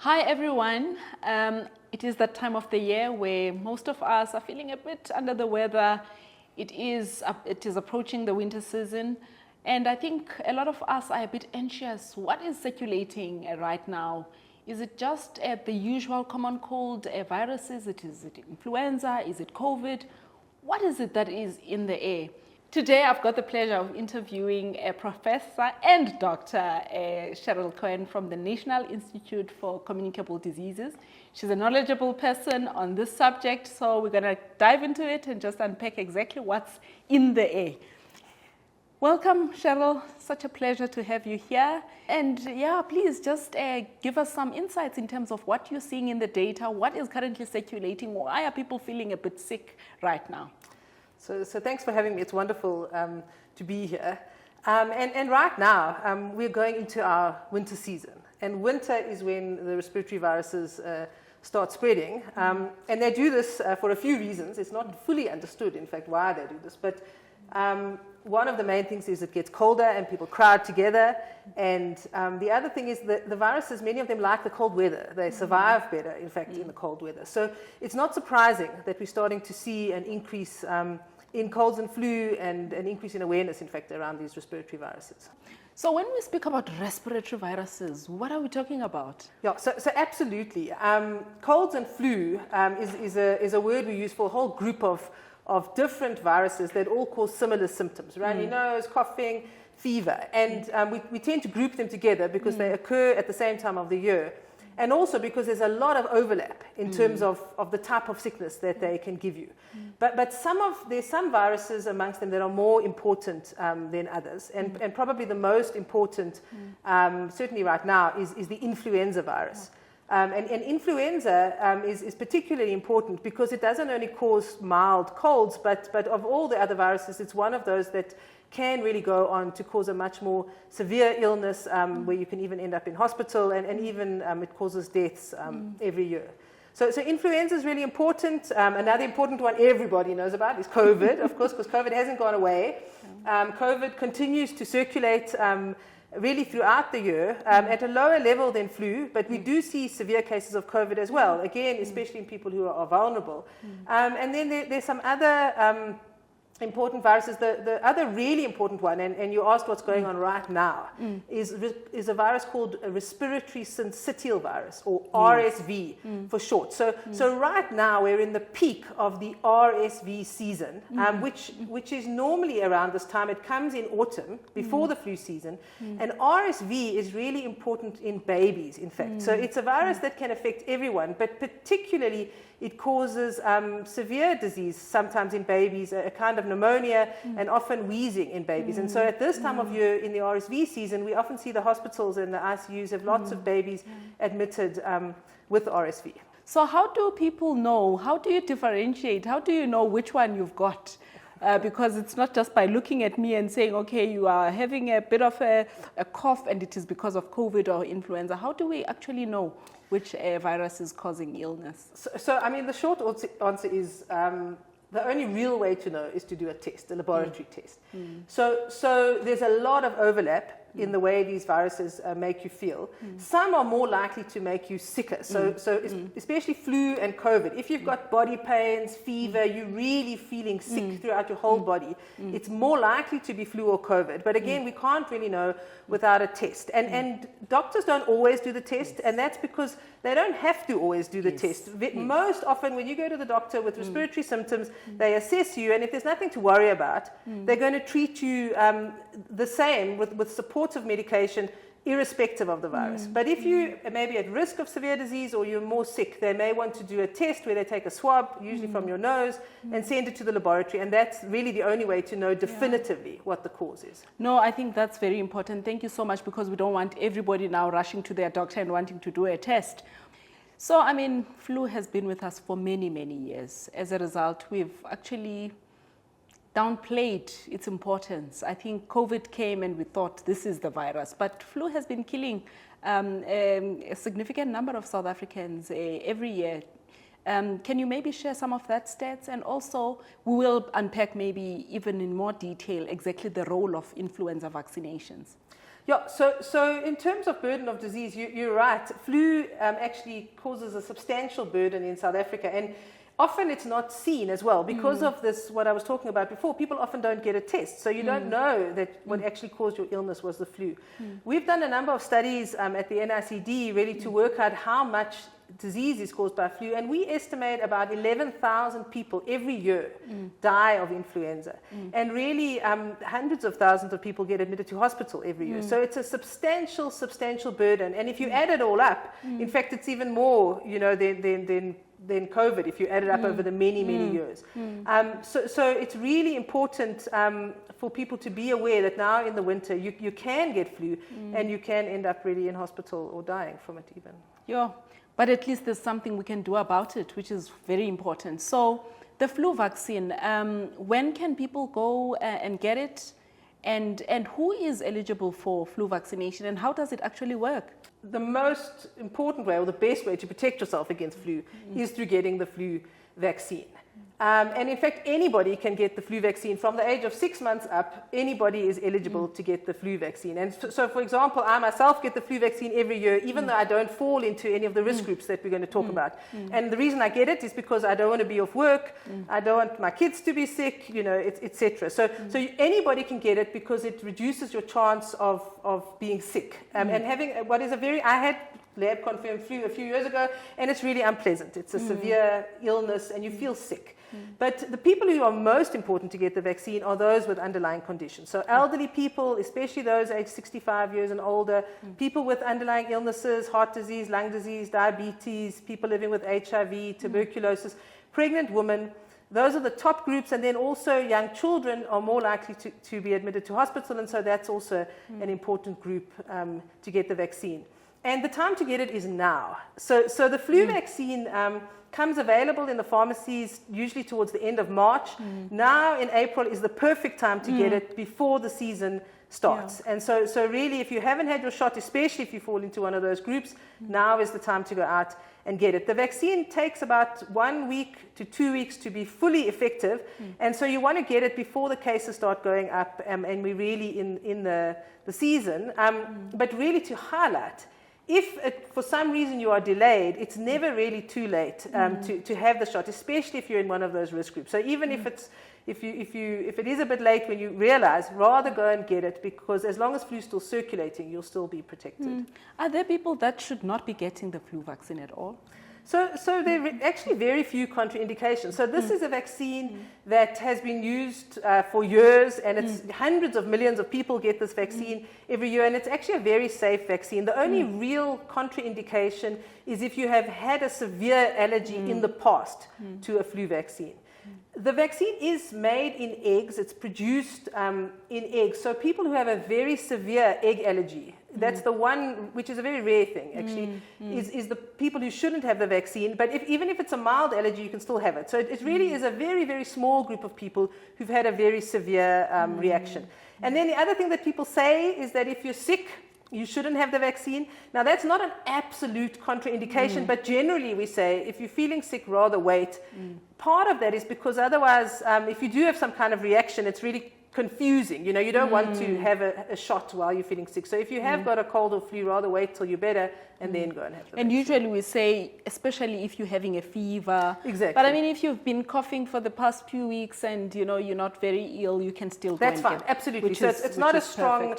Hi everyone. It is that time of the year where most of us are feeling a bit under the weather. It is approaching the winter season, and I think a lot of us are a bit anxious. What is circulating right now? Is it just the usual common cold viruses? Is it influenza? Is it COVID? What is it that is in the air? Today, I've got the pleasure of interviewing Professor and Dr. Cheryl Cohen from the National Institute for Communicable Diseases. She's a knowledgeable person on this subject, so we're going to dive into it and just unpack exactly what's in the air. Welcome, Cheryl. Such a pleasure to have you here. And yeah, please just give us some insights in terms of what you're seeing in the data, what is currently circulating, why are people feeling a bit sick right now? So thanks for having me. It's wonderful to be here. And right now, we're going into our winter season. And winter is when the respiratory viruses start spreading. And they do this for a few reasons. It's not fully understood, in fact, why they do this. But one of the main things is it gets colder and people crowd together. And the other thing is that the viruses, many of them like the cold weather. They survive better, in fact, in the cold weather. So it's not surprising that we're starting to see an increase in colds and flu and an increase in awareness, in fact, around these respiratory viruses. So when we speak about respiratory viruses, what are we talking about? Yeah, so absolutely. Colds and flu is a word we use for a whole group of different viruses that all cause similar symptoms, runny nose, coughing, fever. And we tend to group them together because they occur at the same time of the year. And also because there's a lot of overlap in terms of the type of sickness that they can give you. But there's some viruses amongst them that are more important than others. And probably the most important, certainly right now, is the influenza virus. And influenza is particularly important because it doesn't only cause mild colds, but of all the other viruses, it's one of those that can really go on to cause a much more severe illness where you can even end up in hospital, and even it causes deaths every year. So influenza is really important. Another important one everybody knows about is COVID, of course, because COVID hasn't gone away. COVID continues to circulate really throughout the year at a lower level than flu, but we do see severe cases of COVID as well, again, especially in people who are vulnerable. And then there's some other important viruses. The other really important one, and you asked what's going on right now, is a virus called a respiratory syncytial virus, or RSV for short. So right now we're in the peak of the RSV season, which is normally around this time. It comes in autumn before the flu season, and RSV is really important in babies, in fact. So it's a virus that can affect everyone, but particularly it causes severe disease, sometimes in babies, a kind of pneumonia, and often wheezing in babies. And so at this time of year, in the RSV season, we often see the hospitals and the ICUs have lots of babies admitted with RSV. So how do people know? How do you differentiate? How do you know which one you've got? Because it's not just by looking at me and saying, okay, you are having a bit of a cough and it is because of COVID or influenza. How do we actually know which virus is causing illness? So I mean, the short answer is the only real way to know is to do a test, a laboratory test. So there's a lot of overlap in the way these viruses make you feel. Some are more likely to make you sicker. So especially flu and COVID. If you've got body pains, fever, you're really feeling sick throughout your whole body, it's more likely to be flu or COVID. But again, we can't really know without a test. And doctors don't always do the test, and that's because they don't have to always do the test. Most often when you go to the doctor with respiratory symptoms, they assess you, and if there's nothing to worry about, they're going to treat you the same with supportive medication, irrespective of the virus. But if you may be at risk of severe disease or you're more sick, they may want to do a test where they take a swab, usually from your nose, and send it to the laboratory. And that's really the only way to know definitively what the cause is. No, I think that's very important. Thank you so much, because we don't want everybody now rushing to their doctor and wanting to do a test. So, I mean, flu has been with us for many, many years. As a result, we've actually downplayed its importance. I think COVID came and we thought this is the virus, but flu has been killing a significant number of South Africans every year. Can you maybe share some of that stats? And also, we will unpack maybe even in more detail exactly the role of influenza vaccinations. Yeah, so in terms of burden of disease, you're right. Flu actually causes a substantial burden in South Africa, and often it's not seen as well because of this, what I was talking about before. People often don't get a test, so you don't know that what actually caused your illness was the flu. We've done a number of studies at the NICD really to work out how much disease is caused by flu, and we estimate about 11,000 people every year die of influenza, and really hundreds of thousands of people get admitted to hospital every year. So it's a substantial burden, and if you add it all up, in fact it's even more, you know, than COVID if you add it up over the many years. So it's really important for people to be aware that now in the winter you can get flu and you can end up really in hospital or dying from it even. Yeah. But at least there's something we can do about it, which is very important. So the flu vaccine, when can people go and get it? And who is eligible for flu vaccination, and how does it actually work? The most important way, or the best way to protect yourself against flu is through getting the flu vaccine. And in fact, anybody can get the flu vaccine from the age of 6 months up. Anybody is eligible to get the flu vaccine. And so, for example, I myself get the flu vaccine every year, even though I don't fall into any of the risk groups that we're going to talk about. And the reason I get it is because I don't want to be off work. I don't want my kids to be sick, you know, etc. So anybody can get it because it reduces your chance of being sick. And having what is I had lab confirmed flu a few years ago, and it's really unpleasant. It's a severe illness and you feel sick. But the people who are most important to get the vaccine are those with underlying conditions. So elderly people, especially those aged 65 years and older, people with underlying illnesses, heart disease, lung disease, diabetes, people living with HIV, tuberculosis, pregnant women. Those are the top groups, and then also young children are more likely to be admitted to hospital, and so that's also an important group to get the vaccine. And the time to get it is now. So the flu vaccine comes available in the pharmacies usually towards the end of March. Now in April is the perfect time to get it before the season starts. And so really, if you haven't had your shot, especially if you fall into one of those groups, now is the time to go out and get it. The vaccine takes about 1 week to 2 weeks to be fully effective, and so you want to get it before the cases start going up, and we're really in the season. But really to highlight, if for some reason you are delayed, it's never really too late to have the shot, especially if you're in one of those risk groups. So even if it is a bit late when you realize, rather go and get it, because as long as flu is still circulating, you'll still be protected. Are there people that should not be getting the flu vaccine at all? So there are actually very few contraindications. So this is a vaccine that has been used for years, and it's hundreds of millions of people get this vaccine every year, and it's actually a very safe vaccine. The only real contraindication is if you have had a severe allergy in the past to a flu vaccine. The vaccine is made in eggs. It's produced in eggs. So people who have a very severe egg allergy, that's the one, which is a very rare thing actually, is the people who shouldn't have the vaccine. But even if it's a mild allergy, you can still have it. So it really is a very, very small group of people who've had a very severe reaction. And then the other thing that people say is that if you're sick, you shouldn't have the vaccine. Now, that's not an absolute contraindication, but generally we say if you're feeling sick, rather wait. Part of that is because otherwise, if you do have some kind of reaction, it's really confusing. You know, you don't want to have a shot while you're feeling sick. So if you have got a cold or flu, rather wait till you're better and then go and have the vaccine. Usually we say, especially if you're having a fever. Exactly. But I mean, if you've been coughing for the past few weeks and, you know, you're not very ill, you can still go and get it. That's fine, absolutely. So it's not a strong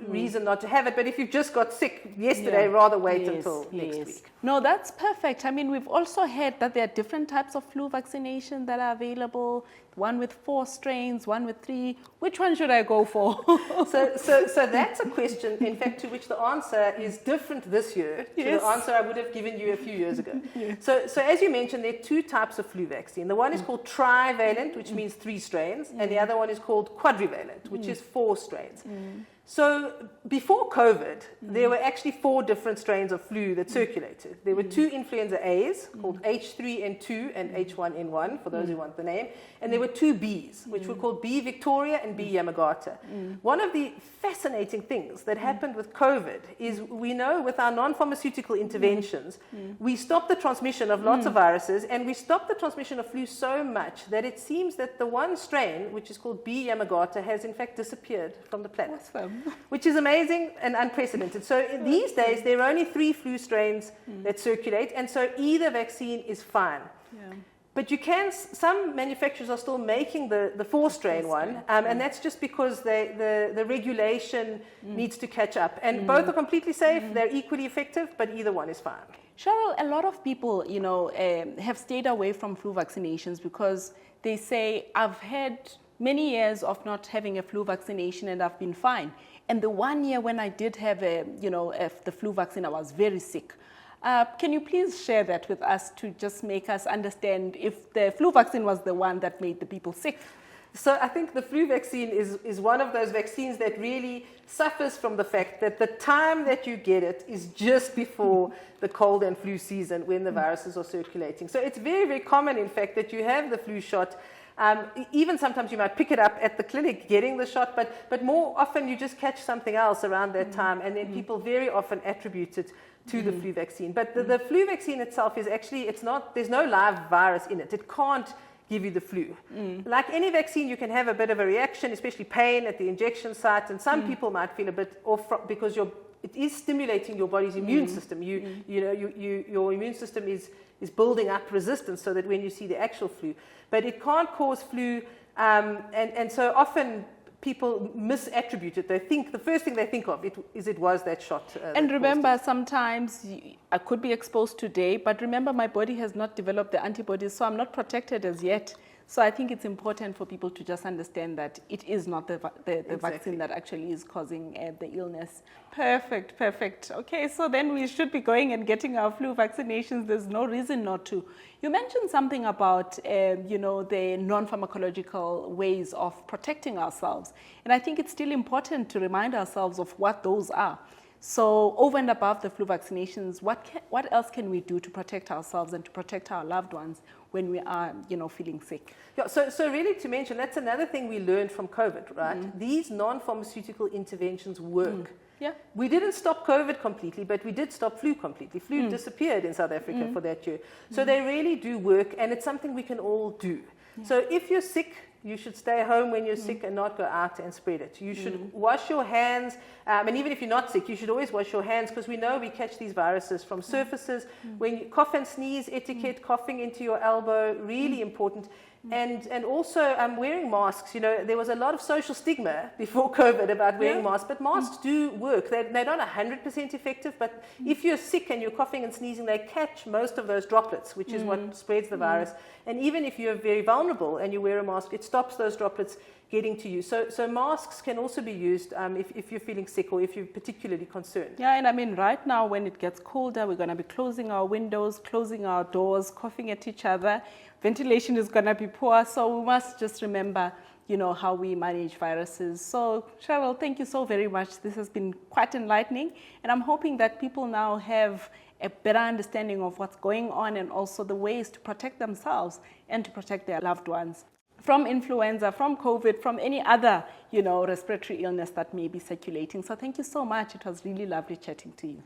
reason not to have it, but if you've just got sick yesterday, rather wait until next week. No, that's perfect. I mean, we've also heard that there are different types of flu vaccination that are available, one with 4 strains, one with 3. Which one should I go for? So that's a question, in fact, to which the answer is different this year to the answer I would have given you a few years ago. So as you mentioned, there are 2 types of flu vaccine. The one is called trivalent, which means 3 strains, and the other one is called quadrivalent, which is 4 strains. So before COVID, there were actually 4 different strains of flu that circulated. There were 2 influenza A's called H3N2 and H1N1, for those who want the name. And there were 2 B's, which were called B Victoria and B Yamagata. One of the fascinating things that happened with COVID is we know with our non-pharmaceutical interventions, we stopped the transmission of lots of viruses, and we stopped the transmission of flu so much that it seems that the one strain, which is called B Yamagata, has in fact disappeared from the planet. Awesome. which is amazing and unprecedented. So these days, there are only 3 flu strains that circulate, and so either vaccine is fine. Yeah. But you can, some manufacturers are still making the 4-strain one, and that's just because the regulation needs to catch up. And both are completely safe, they're equally effective, but either one is fine. Cheryl, a lot of people, have stayed away from flu vaccinations because they say, I've had many years of not having a flu vaccination and I've been fine. And the 1 year when I did have the flu vaccine, I was very sick. Can you please share that with us to just make us understand if the flu vaccine was the one that made the people sick? So I think the flu vaccine is one of those vaccines that really suffers from the fact that the time that you get it is just before the cold and flu season when the viruses are circulating. So it's very, very common, in fact, that you have the flu shot. Even sometimes you might pick it up at the clinic getting the shot, but more often you just catch something else around that time, and then people very often attribute it to the flu vaccine. But the flu vaccine itself is actually, there's no live virus in it. It can't give you the flu. Like any vaccine, you can have a bit of a reaction, especially pain at the injection site, and some people might feel a bit off because it is stimulating your body's immune system. Your immune system is building up resistance so that when you see the actual flu, but it can't cause flu, and so often people misattribute it. They think the first thing they think of it was that shot. And remember, sometimes I could be exposed today, but remember, my body has not developed the antibodies, so I'm not protected as yet. So I think it's important for people to just understand that it is not the vaccine that actually is causing the illness. Perfect, perfect. Okay, so then we should be going and getting our flu vaccinations. There's no reason not to. You mentioned something about, the non-pharmacological ways of protecting ourselves. And I think it's still important to remind ourselves of what those are. So over and above the flu vaccinations, what else can we do to protect ourselves and to protect our loved ones when we are, feeling sick? Yeah, so really to mention, that's another thing we learned from COVID, right? These non-pharmaceutical interventions work. Yeah. We didn't stop COVID completely, but we did stop flu completely. Flu disappeared in South Africa for that year. So they really do work, and it's something we can all do. Yeah. So if you're sick, you should stay home when you're sick and not go out and spread it. You should wash your hands, and even if you're not sick, you should always wash your hands because we know we catch these viruses from surfaces. When you cough and sneeze, etiquette, coughing into your elbow, really important. And also wearing masks. There was a lot of social stigma before COVID about wearing masks, but masks do work. They're not 100% effective, but if you're sick and you're coughing and sneezing, they catch most of those droplets, which is what spreads the virus. And even if you're very vulnerable and you wear a mask, it stops those droplets getting to you. So masks can also be used if you're feeling sick or if you're particularly concerned. Yeah, and I mean, right now when it gets colder, we're going to be closing our windows, closing our doors, coughing at each other. Ventilation is going to be poor, so we must just remember, how we manage viruses. So, Cheryl, thank you so very much. This has been quite enlightening, and I'm hoping that people now have a better understanding of what's going on and also the ways to protect themselves and to protect their loved ones from influenza, from COVID, from any other, respiratory illness that may be circulating. So thank you so much. It was really lovely chatting to you.